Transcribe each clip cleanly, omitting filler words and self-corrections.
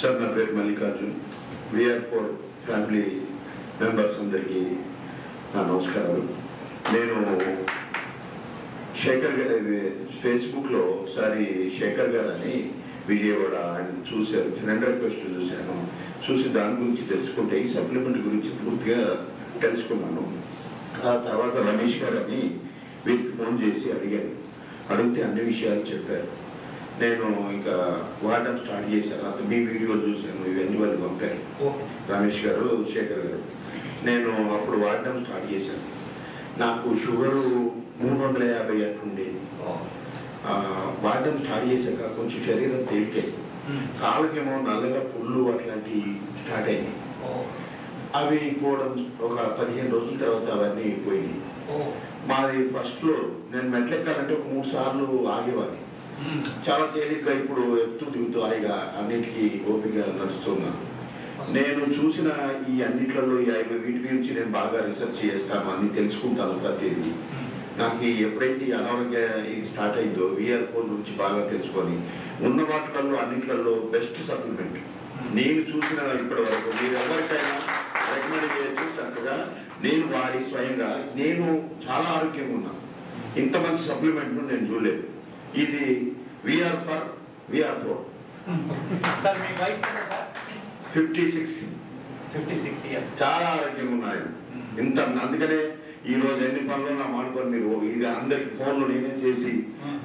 Sir నా పేరు Mallikarjun. VR4 family members అందరికీ నా నమస్కారాలు. నేను శేఖర్ గారి ఫేస్బుక్లో ఒకసారి శేఖర్ గారు అని విజయవాడ ఆయన చూశారు, ఫ్రెండ్ రిక్వెస్ట్ చూశాను. చూసి దాని గురించి తెలుసుకుంటే ఈ సప్లిమెంట్ గురించి పూర్తిగా తెలుసుకున్నాను. ఆ తర్వాత రమేష్ గారు అని వీరికి ఫోన్ చేసి అడిగితే అన్ని విషయాలు చెప్పారు. నేను ఇంకా వాడడం స్టార్ట్ చేశాను. అతను మీ వీడియోలు చూశాను, ఇవన్నీ వాళ్ళు పంపారు రమేష్ గారు, శేఖర్ గారు. నేను అప్పుడు వాడడం స్టార్ట్ చేశాను. నాకు షుగరు 350 అట్లుండేది. వాడడం స్టార్ట్ చేశాక కొంచెం శరీరం తేలికే, కాళ్ళకేమో నల్లగా పుళ్ళు అట్లాంటివి స్టార్ట్ అయినాయి. అవి పోవడం ఒక 15 రోజుల తర్వాత అవన్నీ పోయినాయి. మాది ఫస్ట్ ఫ్లోర్. నేను మెట్లెక్కాలంటే ఒక 3 సార్లు ఆగేవాడిని. చాలా తేలిగ్గా ఇప్పుడు ఎత్తు దిగుతూ హాయిగా అన్నిటికీ ఓపిక నడుస్తున్నాను. నేను చూసిన ఈ అన్నిట్లలో వీటి గురించి నేను బాగా రీసెర్చ్ చేస్తాను, అన్ని తెలుసుకుంటాను ప్రతిదీ. నాకు ఎప్పుడైతే అనారోగ్య ఇది స్టార్ట్ అయిందో VR4 గురించి బాగా తెలుసుకొని ఉన్న వాటిలలో అన్నిట్లలో బెస్ట్ సప్లిమెంట్ నేను చూసిన ఇప్పటి వరకు. మీరు ఎవరికైనా రికమెండ్ చేయొచ్చు చక్కగా. నేను వాడి స్వయంగా నేను చాలా ఆరోగ్యంగా ఉన్నాను. ఇంత మంచి సప్లిమెంట్ను నేను చూడలేదు. ఇది VR4. సార్ మీ వయసు 56 ఇయర్స్. చాలా ఆరోగ్యంగా ఉన్నాయి. ఇంత అందుకనే ఈ రోజు ఎన్ని పనులు నా మానుకొని మీరు ఇది అందరికి ఫోన్లు నేనే చేసి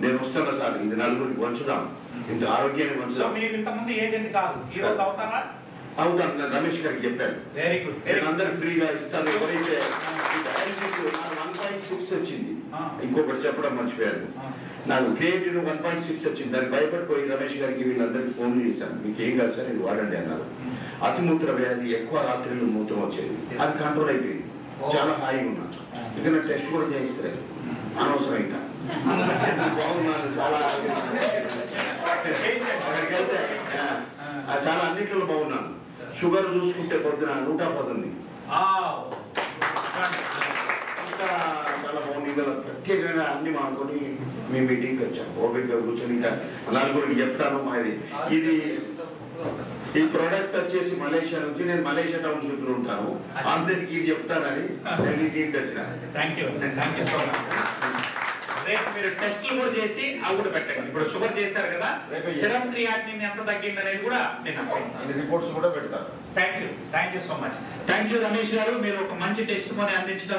నేను వస్తున్నా సార్, ఇది నలుగురికి వంచుదాం, ఇంత ఆరోగ్యాన్ని వంచుదాం. అవుతాను. నేను రమేష్ గారికి చెప్పాను, నేను అందరికి ఫ్రీగా ఇస్తాను. ఎవరైతే 1.6 వచ్చింది, ఇంకొకటి చెప్పడం మర్చిపోయాను. నాకు క్రియేటివ్ 1.6 వచ్చింది. దానికి భయపడిపోయి రమేష్ గారికి వీళ్ళందరికీ ఫోన్లు చేశాను, మీకు ఏం కాదు సార్ ఇది వాడండి అన్నారు. అతిమూత్ర వ్యాధి, ఎక్కువ రాత్రిలో మూత్రం వచ్చేది, అది కంట్రోల్ అయిపోయింది. చాలా హాయిగా ఉన్నాను. ఇక నా టెస్ట్ కూడా చేయిస్తారు, అనవసరం ఇంకా బాగున్నాను. చాలా అక్కడికి వెళ్తే చాలా అన్నింటిలో బాగున్నాను. షుగర్ చూసుకుంటే పొద్దున 110. చాలా బాగుంది. ఇలా ప్రత్యేకంగా అన్ని మానుకొని మీ మీటింగ్కి వచ్చాను. ఓపికగా కూర్చొని ఇంకా నలుగురికి చెప్తాను. మాది ఇది ఈ ప్రోడక్ట్ వచ్చేసి మలేషియా నుంచి. నేను మలేషియా టౌన్షిప్ లో ఉంటాను. అందరికి ఇది చెప్తానని నేను ఈ టీంకి వచ్చిన. రేపు మీరు టెస్ట్లు కూడా చేసి అవి కూడా పెట్టండి. ఇప్పుడు షుగర్ చేశారు కదా, సెరమ్ క్రియాటినిన్ ఎంత తగ్గింది అనేది కూడా నేను రిపోర్ట్స్ కూడా పెడతాను. Thank you so much. Thank you Ramesh గారు, మీరు ఒక మంచి టెస్ట్ కొని అందించడం